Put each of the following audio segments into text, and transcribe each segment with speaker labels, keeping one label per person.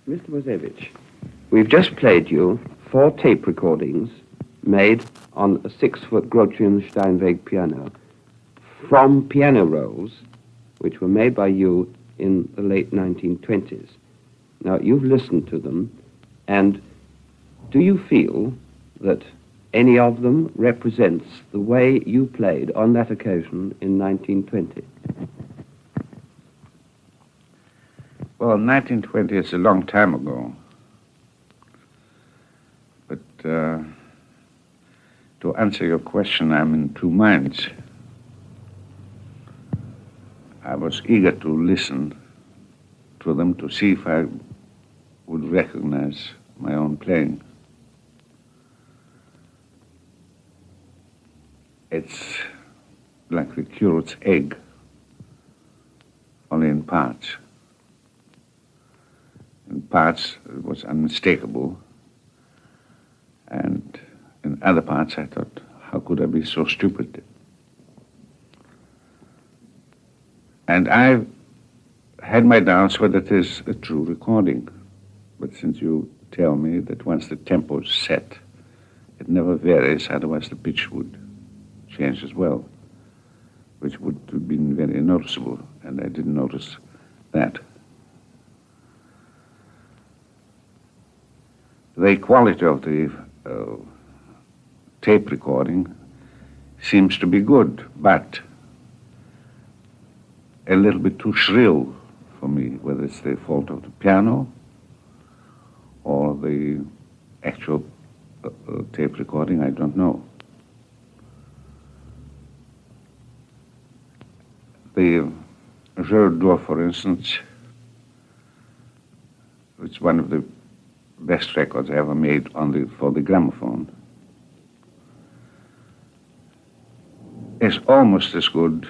Speaker 1: Mr. Moiseiwitsch, we've just played you 4 tape recordings made on a 6-foot Grotian Steinweg piano from piano rolls which were made by you in the late 1920s. Now, you've listened to them, and do you feel that any of them represents the way you played on that occasion in 1920?
Speaker 2: Well, 1920 is a long time ago. But to answer your question, I'm in 2 minds. I was eager to listen to them to see if I would recognize my own playing. It's like the curate's egg, only in parts. In parts, it was unmistakable, and in other parts, I thought, how could I be so stupid? And I had my doubts whether it is a true recording. But since you tell me that once the tempo is set, it never varies, otherwise the pitch would change as well, which would have been very noticeable, and I didn't notice that. The quality of the tape recording seems to be good, but a little bit too shrill for me, whether it's the fault of the piano or the actual tape recording, I don't know. The Geroult, for instance, which is one of the best records I ever made for the gramophone, is almost as good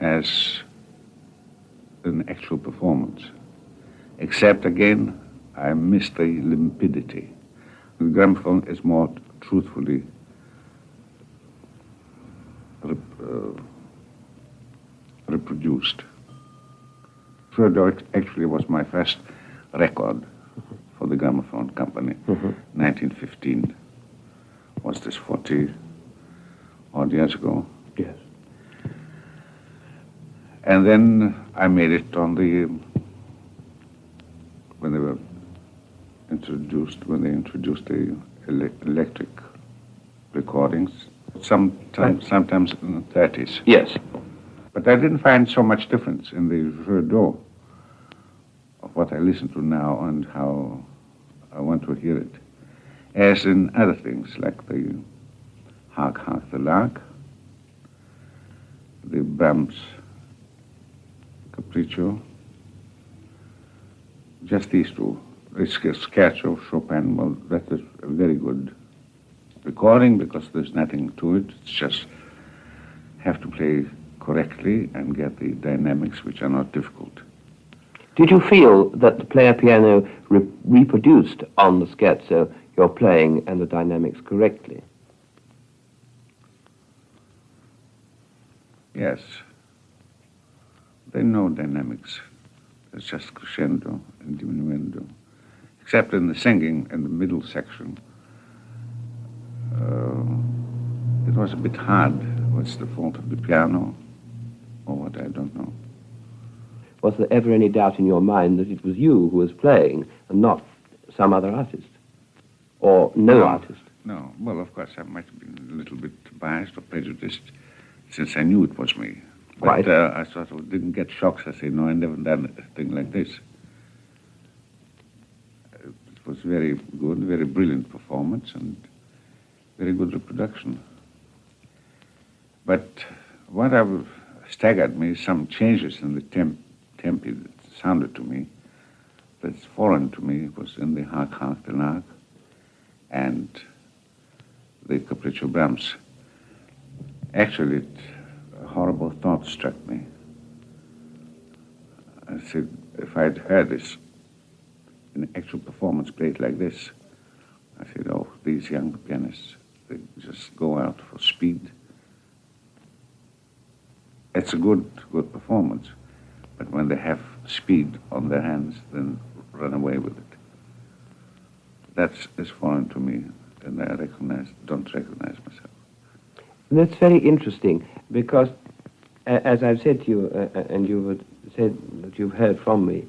Speaker 2: as an actual performance, except again I miss the limpidity. The gramophone is more truthfully reproduced. Schubert actually was my first record for the gramophone company. 1915 was this 40 odd years ago.
Speaker 1: Yes.
Speaker 2: And then I made it on the when they introduced the electric recordings, sometimes in the 30s.
Speaker 1: Yes.
Speaker 2: But I didn't find so much difference in the jeu d'eau of what I listen to now and how I want to hear it, as in other things like the Hark, Hark the Lark, the Brahms Capriccio, just these two. The sketch of Chopin, well, that is a very good recording because there's nothing to it. It's just have to play correctly and get the dynamics, which are not difficult.
Speaker 1: Did you feel that the player piano reproduced on the scherzo your playing and the dynamics correctly?
Speaker 2: Yes. There are no dynamics. It's just crescendo and diminuendo. Except in the singing in the middle section. It was a bit hard. What's the fault of the piano? Or what, I don't know.
Speaker 1: Was there ever any doubt in your mind that it was you who was playing and not some other artist? Or no artist?
Speaker 2: No. Well, of course, I might have been a little bit biased or prejudiced since I knew it was me. But I sort of didn't get shocks. I say, no, I never done a thing like this. It was very good, very brilliant performance and very good reproduction. But what staggered me is some changes in the tempi that sounded to me, that's foreign to me. It was in the Hark, Hark the Lark and the Capriccio Brahms. Actually, a horrible thought struck me. I said, if I'd heard this in actual performance played like this, I said, oh, these young pianists, they just go out for speed. It's a good performance, but when they have speed on their hands, then run away with it. That's foreign to me, and I don't recognize myself.
Speaker 1: That's very interesting, because as I've said to you, and you've said that you've heard from me,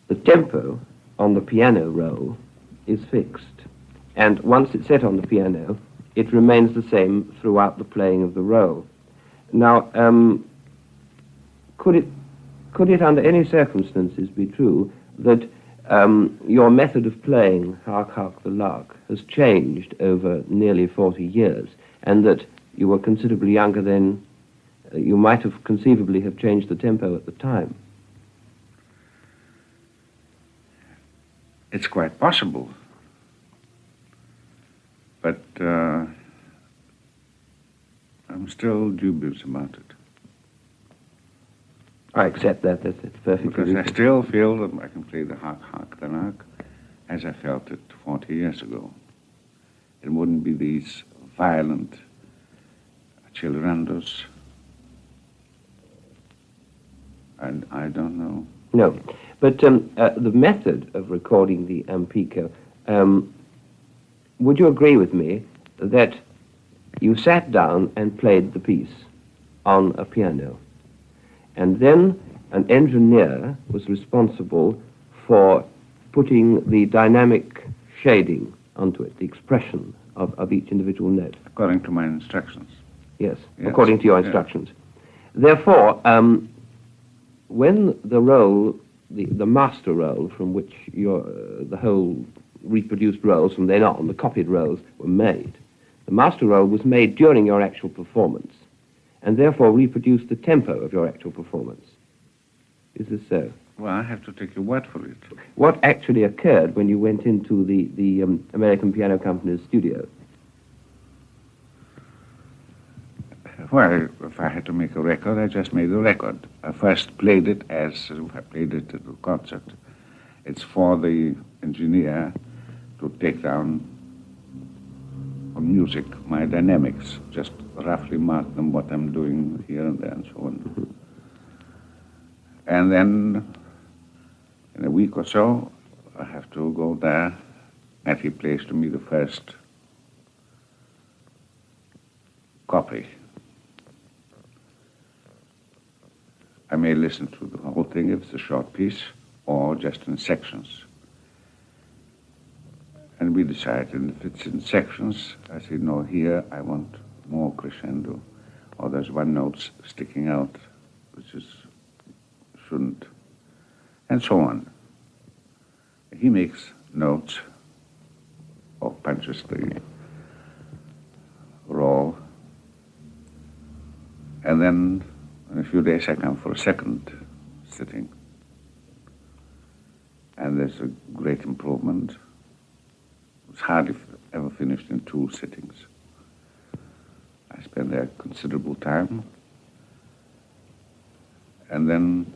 Speaker 1: the tempo on the piano roll is fixed. And once it's set on the piano, it remains the same throughout the playing of the roll. Now, could it under any circumstances be true that your method of playing Hark, Hark the Lark has changed over nearly 40 years, and that you were considerably younger then? You might have conceivably have changed the tempo at the time.
Speaker 2: It's quite possible. But I'm still dubious about it.
Speaker 1: I accept that. That's perfectly
Speaker 2: Because
Speaker 1: reasonable.
Speaker 2: I still feel that I can play the Hark, Hark the Lark as I felt it 40 years ago. It wouldn't be these violent accelerados. And I don't know.
Speaker 1: No, but the method of recording the Ampico, would you agree with me that you sat down and played the piece on a piano, and then an engineer was responsible for putting the dynamic shading onto it, the expression of each individual note?
Speaker 2: According to my instructions.
Speaker 1: Yes, according to your instructions. Therefore, when the roll, the master roll from which the whole reproduced rolls from then on, the copied rolls, were made, the master roll was made during your actual performance, and therefore reproduced the tempo of your actual performance. Is this so?
Speaker 2: Well, I have to take your word for it.
Speaker 1: What actually occurred when you went into the American Piano Company's studio?
Speaker 2: Well, if I had to make a record, I just made a record. I first played it as if I played it at a concert, It's for the engineer to take down on music my dynamics, just roughly mark them what I'm doing here and there and so on. And then in a week or so, I have to go there, and he plays to me the first copy. I may listen to the whole thing if it's a short piece, or just in sections. And we decided if it's in sections, I say, no, here I want more crescendo, or there's one note sticking out, which shouldn't, and so on. He makes notes, or punches the roll, and then in a few days I come for a second sitting. And there's a great improvement. It's hardly ever finished in 2 sittings. I spend there considerable time. And then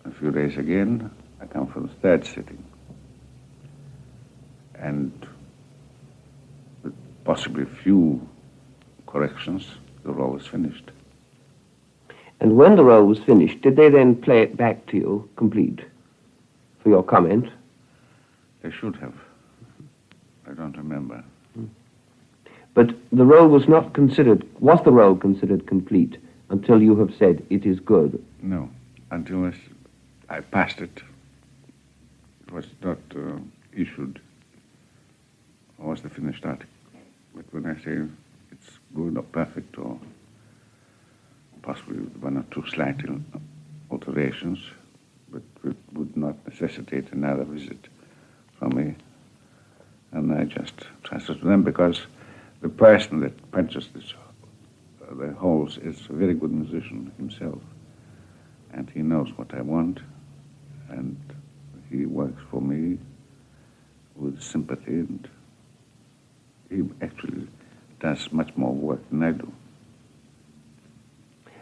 Speaker 2: a few days again, I come for the 3rd sitting. And with possibly few corrections, the roll is finished.
Speaker 1: And when the roll was finished, did they then play it back to you, complete, for your comment?
Speaker 2: They should have. I don't remember.
Speaker 1: But the roll was not considered, was the roll considered complete until you have said it is good?
Speaker 2: No, until I passed it. It was not issued, or was the finished article. But when I say it's good or perfect, or possibly with 1 or 2 slight alterations, but it would not necessitate another visit from me. And I just trusted to them because the person that punches the holes is a very good musician himself. And he knows what I want, and he works for me with sympathy, and he actually does much more work than I do.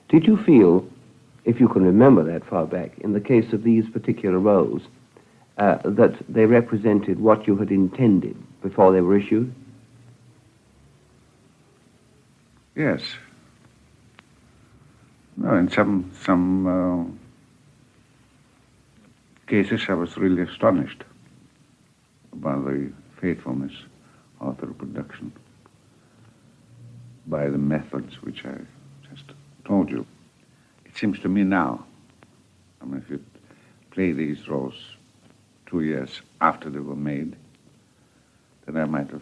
Speaker 1: Did you feel, if you can remember that far back, in the case of these particular rolls, that they represented what you had intended before they were issued?
Speaker 2: Yes. No, in some cases I was really astonished about the faithfulness of the reproduction by the methods which I just told you. It seems to me now, I mean, if you play these rolls 2 years after they were made, then I might have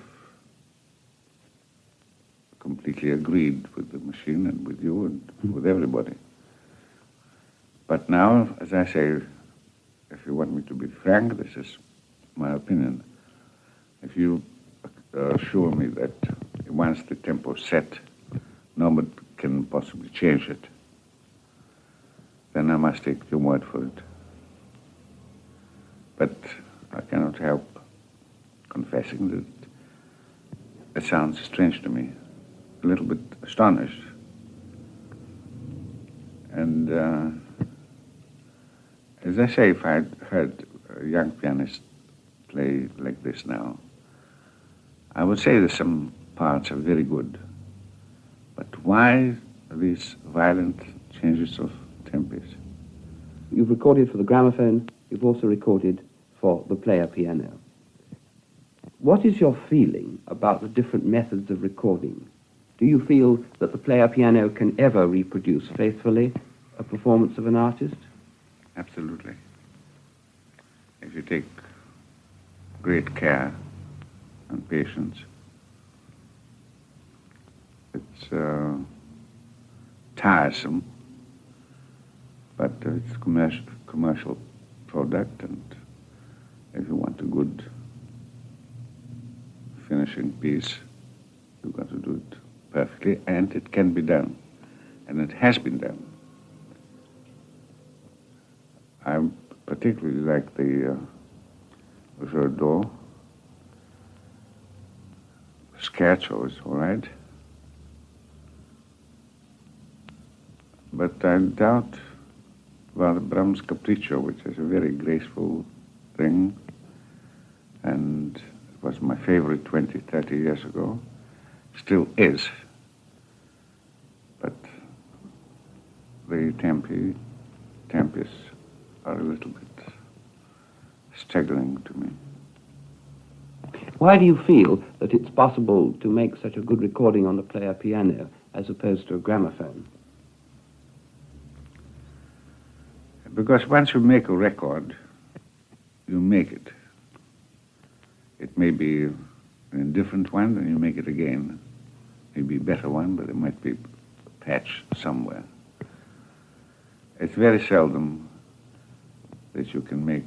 Speaker 2: completely agreed with the machine and with you and with everybody. But now, as I say, if you want me to be frank, this is my opinion. If you assure me that once the tempo is set, nobody can possibly change it, then I must take your word for it. But I cannot help confessing that it sounds strange to me, a little bit astonished. And as I say, if I had heard a young pianist play like this now, I would say that some parts are very good. But why these violent changes of tempos?
Speaker 1: You've recorded for the gramophone, you've also recorded for the player piano. What is your feeling about the different methods of recording? Do you feel that the player piano can ever reproduce faithfully a performance of an artist?
Speaker 2: Absolutely. If you take great care and patience, it's tiresome, but it's a commercial product, and if you want a good finishing piece, you've got to do it perfectly, and it can be done, and it has been done. I particularly like the Geroult. Scherzo is all right, but I doubt Well, the Brahms Capriccio, which is a very graceful thing, and it was my favorite 20, 30 years ago, still is. But the tempis are a little bit staggering to me.
Speaker 1: Why do you feel that it's possible to make such a good recording on the player piano as opposed to a gramophone?
Speaker 2: Because once you make a record, you make it. It may be an indifferent one, then you make it again. Maybe a better one, but there might be a patch somewhere. It's very seldom that you can make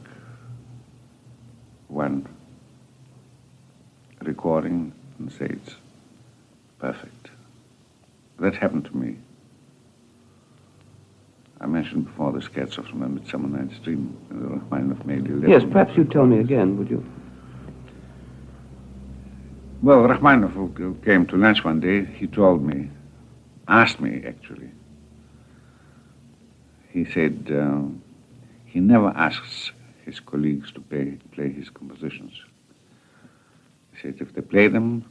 Speaker 2: one recording and say it's perfect. That happened to me. I mentioned before the sketch of the Midsummer Night's Dream, the Rachmaninoff made 11.
Speaker 1: Yes, perhaps you'd tell me again, would you?
Speaker 2: Well, Rachmaninoff, who came to lunch one day, he told me, asked me actually, he said he never asks his colleagues to play his compositions. He said if they play them,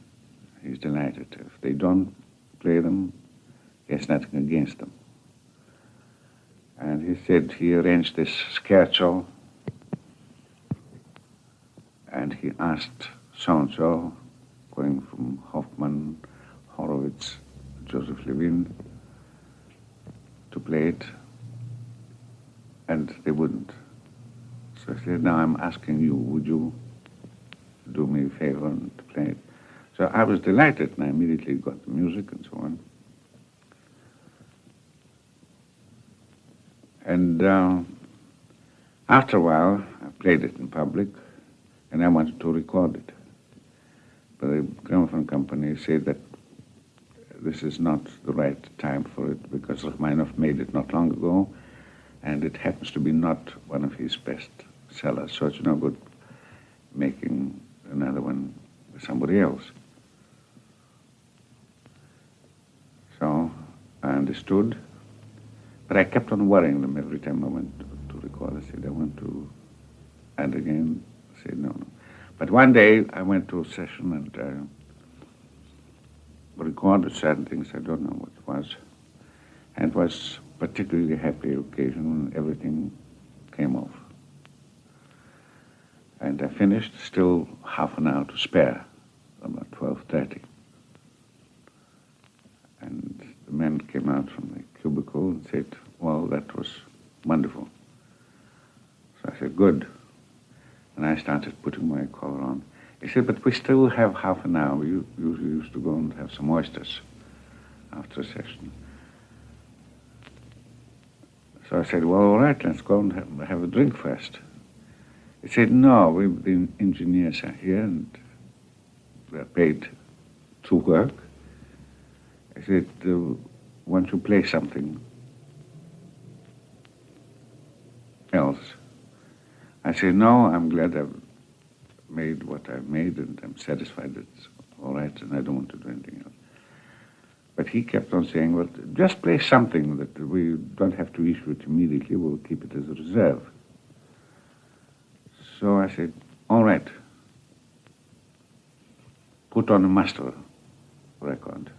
Speaker 2: he's delighted. If they don't play them, he has nothing against them. And he said he arranged this scherzo, and he asked so-and-so, going from Hoffman, Horowitz, Joseph Levin, to play it, and they wouldn't. So I said, now I'm asking you, would you do me a favor and play it? So I was delighted, and I immediately got the music and so on. And after a while, I played it in public, and I wanted to record it. But the gramophone company said that this is not the right time for it, because Rachmaninoff made it not long ago, and it happens to be not one of his best sellers, so it's no good making another one with somebody else. So I understood, but I kept on worrying them every time I went to record. I said, I want to, and again, I said, no. But one day I went to a session and recorded certain things, I don't know what it was, and it was a particularly happy occasion when everything came off. And I finished, still half an hour to spare, about 12:30. And the man came out from the cubicle and said, well, that was wonderful. So I said, good. And I started putting my collar on. He said, but we still have half an hour. We usually used to go and have some oysters after a session. So I said, well, all right, let's go and have a drink first. He said, no, the engineers are here and they're paid to work. I said, won't you play something else? I said, no, I'm glad I've made what I've made and I'm satisfied it's all right and I don't want to do anything else. But he kept on saying, well, just play something that we don't have to issue it immediately, we'll keep it as a reserve. So I said, all right, put on a master record.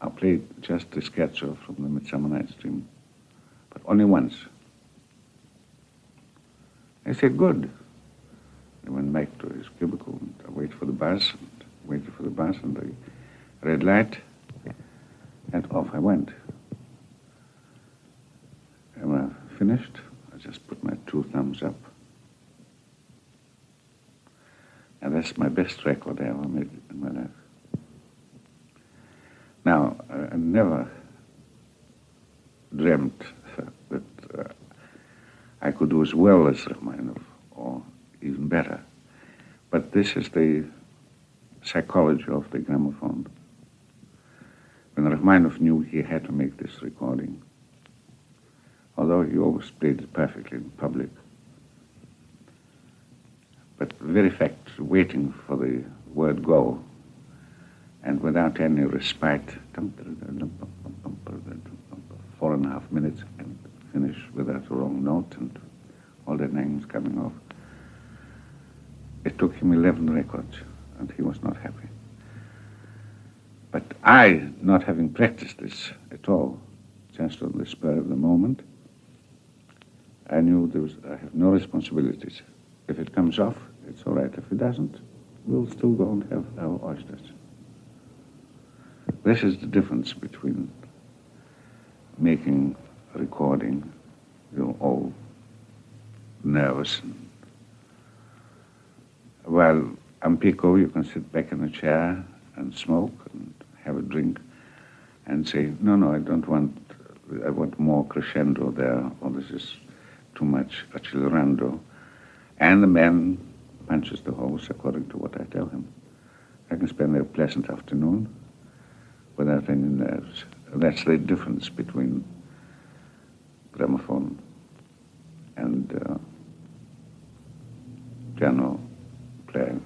Speaker 2: I'll play just the scherzo from the Midsummer Night's Dream, but only once. I said, good. I went back to his cubicle and I waited for the bus, and the red light, and off I went. And when I finished, I just put my two thumbs up. And that's my best record I ever made in my life. Now, I never dreamt that I could do as well as Rachmaninoff, or even better. But this is the psychology of the gramophone. When Rachmaninoff knew he had to make this recording, although he always played it perfectly in public, but the very fact, waiting for the word go, and without any respite, 4.5 minutes, and finish without a wrong note and all the names coming off. It took him 11 records, and he was not happy. But I, not having practiced this at all, just on the spur of the moment, I knew I have no responsibilities. If it comes off, it's all right. If it doesn't, we'll still go and have our oysters. This is the difference between making a recording, all nervous. While Ampico, you can sit back in a chair and smoke and have a drink and say, no, I want more crescendo there, or this is too much accelerando. And the man punches the holes according to what I tell him. I can spend a pleasant afternoon without any nerves. That's the difference between gramophone and piano playing.